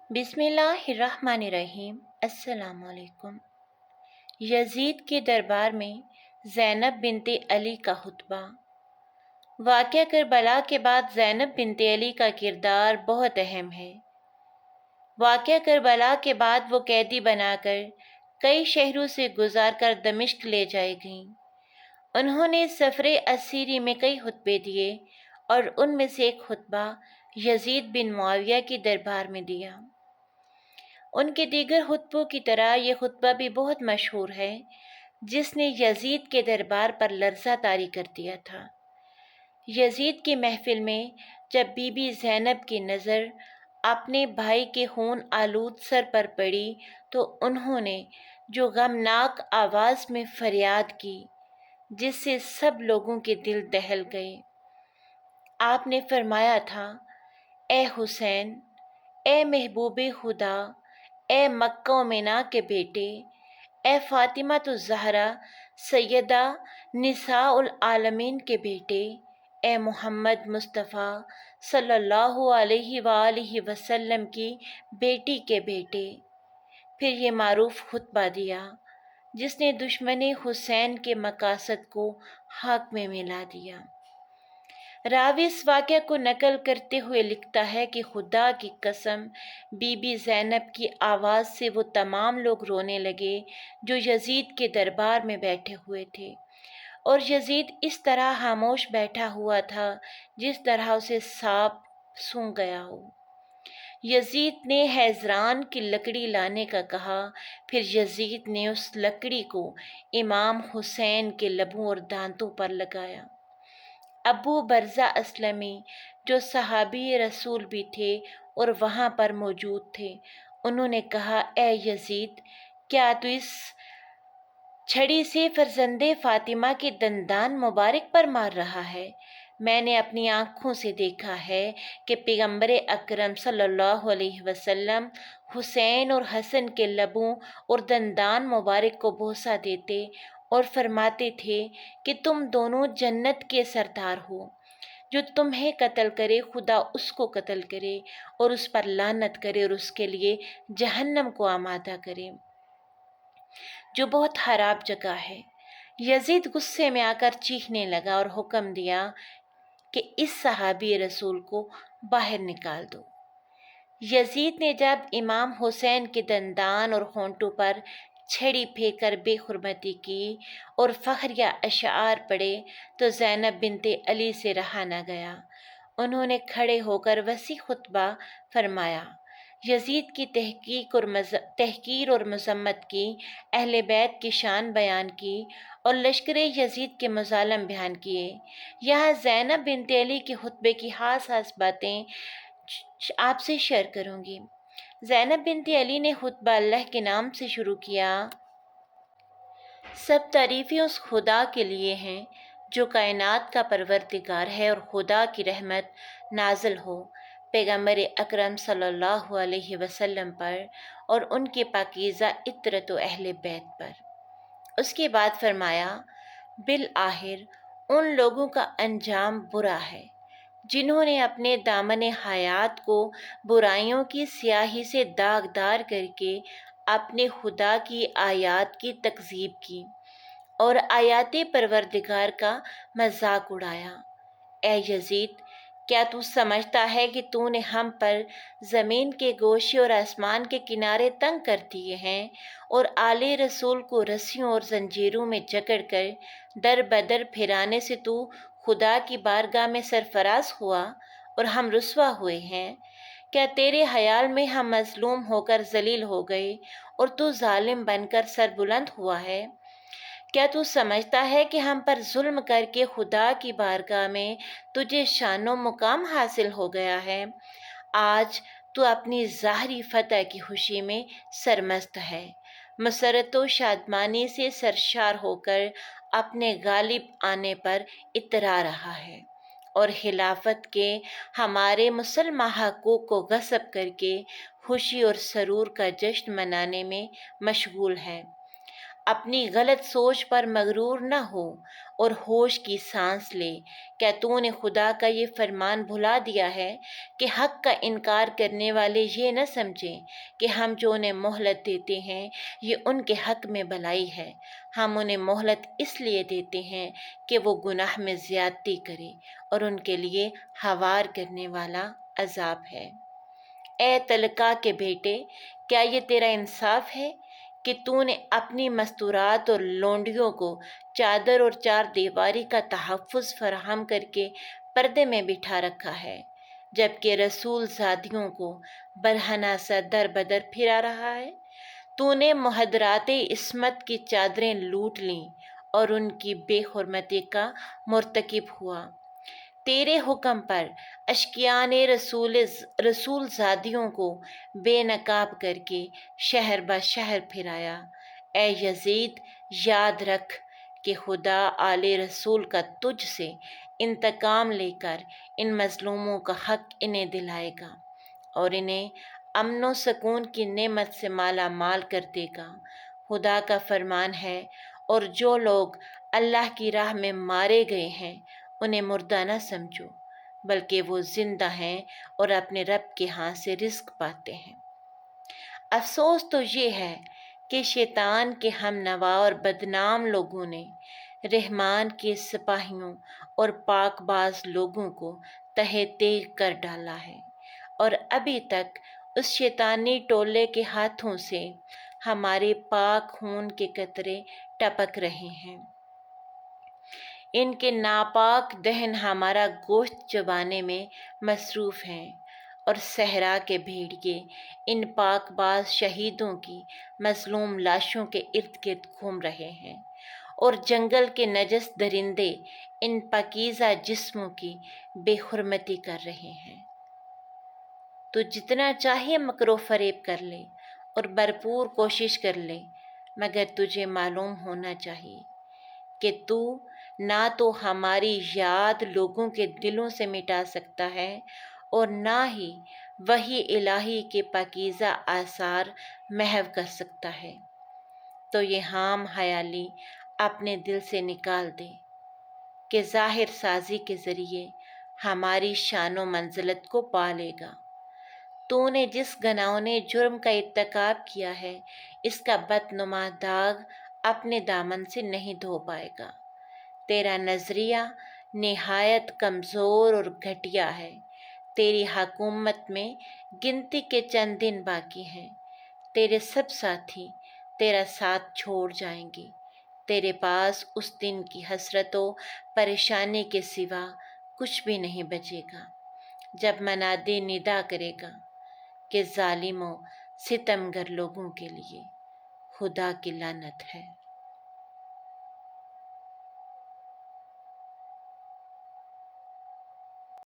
بسم اللہ الرحمن الرحیم۔ السلام علیکم۔ یزید کے دربار میں زینب بنت علی کا خطبہ۔ واقعہ کربلا کے بعد زینب بنت علی کا کردار بہت اہم ہے۔ واقعہ کربلا کے بعد وہ قیدی بنا کر کئی شہروں سے گزار کر دمشق لے جائی گئیں۔ انہوں نے سفر اسیری میں کئی خطبے دیے اور ان میں سے ایک خطبہ یزید بن معاویہ کے دربار میں دیا۔ ان کے دیگر خطبوں کی طرح یہ خطبہ بھی بہت مشہور ہے، جس نے یزید کے دربار پر لرزہ طاری کر دیا تھا۔ یزید کی محفل میں جب بی بی زینب کی نظر اپنے بھائی کے خون آلود سر پر پڑی تو انہوں نے جو غمناک آواز میں فریاد کی، جس سے سب لوگوں کے دل دہل گئے۔ آپ نے فرمایا تھا، اے حسین، اے محبوب خدا، اے مکہ و مینا کے بیٹے، اے فاطمہ الزہرا سیدہ نساء العالمین کے بیٹے، اے محمد مصطفیٰ صلی اللہ علیہ وآلہ وسلم کی بیٹی کے بیٹے۔ پھر یہ معروف خطبہ دیا، جس نے دشمن حسین کے مقاصد کو خاک میں ملا دیا۔ راوی اس واقعہ کو نقل کرتے ہوئے لکھتا ہے کہ خدا کی قسم، بی بی زینب کی آواز سے وہ تمام لوگ رونے لگے جو یزید کے دربار میں بیٹھے ہوئے تھے، اور یزید اس طرح خاموش بیٹھا ہوا تھا جس طرح اسے سانپ سونگھ گیا ہو۔ یزید نے حیزران کی لکڑی لانے کا کہا، پھر یزید نے اس لکڑی کو امام حسین کے لبوں اور دانتوں پر لگایا۔ ابو برزہ اسلمی، جو صحابی رسول بھی تھے اور وہاں پر موجود تھے، انہوں نے کہا، اے یزید، کیا تو اس چھڑی سے فرزند فاطمہ کے دندان مبارک پر مار رہا ہے؟ میں نے اپنی آنکھوں سے دیکھا ہے کہ پیغمبر اکرم صلی اللہ علیہ وسلم حسین اور حسن کے لبوں اور دندان مبارک کو بوسہ دیتے اور فرماتے تھے کہ تم دونوں جنت کے سردار ہو۔ جو تمہیں قتل کرے خدا اس کو قتل کرے اور اس پر لعنت کرے اور اس کے لیے جہنم کو آمادہ کرے، جو بہت خراب جگہ ہے۔ یزید غصے میں آ کر چیخنے لگا اور حکم دیا کہ اس صحابی رسول کو باہر نکال دو۔ یزید نے جب امام حسین کے دندان اور ہونٹوں پر چھڑی پھینک کر بے حرمتی کی اور فخریہ اشعار پڑھے تو زینب بنت علی سے رہا نہ گیا۔ انہوں نے کھڑے ہو کر وسیع خطبہ فرمایا، یزید کی تحقیر اور مذمت کی، اہل بیت کی شان بیان کی اور لشکر یزید کے مظالم بیان کیے۔ یہاں زینب بنت علی کے خطبے کی خاص باتیں آپ سے شیئر کروں گی۔ زینب بنت علی نے خطبہ اللہ کے نام سے شروع کیا۔ سب تعریفیں اس خدا کے لیے ہیں جو کائنات کا پروردگار ہے، اور خدا کی رحمت نازل ہو پیغمبر اکرم صلی اللہ علیہ وسلم پر اور ان کے پاکیزہ عطرت و اہل بیت پر۔ اس کے بعد فرمایا، بالآخر ان لوگوں کا انجام برا ہے جنہوں نے اپنے دامن حیات کو برائیوں کی سیاہی سے داغدار کر کے اپنے خدا کی آیات کی تکذیب کی اور آیات پروردگار کا مذاق اڑایا۔ اے یزید، کیا تو سمجھتا ہے کہ تو نے ہم پر زمین کے گوشے اور آسمان کے کنارے تنگ کر دیے ہیں، اور آل رسول کو رسیوں اور زنجیروں میں جکڑ کر در بدر پھرانے سے تو خدا کی بارگاہ میں سرفراز ہوا اور ہم رسوا ہوئے ہیں؟ کیا تیرے خیال میں ہم مظلوم ہو کر ذلیل ہو گئے اور تو ظالم بن کر سر بلند ہوا ہے؟ کیا تو سمجھتا ہے کہ ہم پر ظلم کر کے خدا کی بارگاہ میں تجھے شان و مقام حاصل ہو گیا ہے؟ آج تو اپنی ظاہری فتح کی خوشی میں سرمست ہے، مسرت و شادمانی سے سرشار ہو کر اپنے غالب آنے پر اترا رہا ہے، اور خلافت کے ہمارے مسلمہ حقوق کو غصب کر کے خوشی اور سرور کا جشن منانے میں مشغول ہے۔ اپنی غلط سوچ پر مغرور نہ ہو اور ہوش کی سانس لے۔ کیا تو نے خدا کا یہ فرمان بھلا دیا ہے کہ حق کا انکار کرنے والے یہ نہ سمجھیں کہ ہم جو انہیں مہلت دیتے ہیں یہ ان کے حق میں بھلائی ہے؟ ہم انہیں مہلت اس لیے دیتے ہیں کہ وہ گناہ میں زیادتی کرے اور ان کے لیے ہاوار کرنے والا عذاب ہے۔ اے تلقا کے بیٹے، کیا یہ تیرا انصاف ہے کہ تو نے اپنی مستورات اور لونڈیوں کو چادر اور چار دیواری کا تحفظ فراہم کر کے پردے میں بٹھا رکھا ہے، جبکہ رسول زادیوں کو برہنہ سا در بدر پھرا رہا ہے؟ تو نے محاذرات عصمت کی چادریں لوٹ لیں اور ان کی بے حرمتی کا مرتکب ہوا۔ تیرے حکم پر اشکیاء نے رسول زادیوں کو بے نقاب کر کے شہر بہ شہر پھرایا۔ اے یزید، یاد رکھ کہ خدا آل رسول کا تجھ سے انتقام لے کر ان مظلوموں کا حق انہیں دلائے گا اور انہیں امن و سکون کی نعمت سے مالا مال کر دے گا۔ خدا کا فرمان ہے، اور جو لوگ اللہ کی راہ میں مارے گئے ہیں انہیں مردہ نہ سمجھو، بلکہ وہ زندہ ہیں اور اپنے رب کے ہاں سے رزق پاتے ہیں۔ افسوس تو یہ ہے کہ شیطان کے ہم نوا اور بدنام لوگوں نے رحمان کے سپاہیوں اور پاک باز لوگوں کو تہہ تیغ کر ڈالا ہے، اور ابھی تک اس شیطانی ٹولے کے ہاتھوں سے ہمارے پاک خون کے قطرے ٹپک رہے ہیں۔ ان کے ناپاک دہن ہمارا گوشت چبانے میں مصروف ہیں، اور صحرا کے بھیڑیے ان پاک باز شہیدوں کی مظلوم لاشوں کے ارد گرد گھوم رہے ہیں، اور جنگل کے نجس درندے ان پاکیزہ جسموں کی بے حرمتی کر رہے ہیں۔ تو جتنا چاہے مکر و فریب کر لے اور بھرپور کوشش کر لے، مگر تجھے معلوم ہونا چاہیے کہ تو نہ تو ہماری یاد لوگوں کے دلوں سے مٹا سکتا ہے اور نہ ہی وحی الہی کے پاکیزہ آثار محو کر سکتا ہے۔ تو یہ حام خیالی اپنے دل سے نکال دے کہ ظاہر سازی کے ذریعے ہماری شان و منزلت کو پا لے گا۔ تو نے جس گناونے جرم کا ارتکاب کیا ہے اس کا بدنما داغ اپنے دامن سے نہیں دھو پائے گا۔ تیرا نظریہ نہایت کمزور اور گھٹیا ہے۔ تیری حکومت میں گنتی کے چند دن باقی ہیں۔ تیرے سب ساتھی تیرا ساتھ چھوڑ جائیں گے۔ تیرے پاس اس دن کی حسرت و پریشانی کے سوا کچھ بھی نہیں بچے گا جب منادی ندا کرے گا کہ ظالم و ستمگر لوگوں کے لیے خدا کی لعنت ہے۔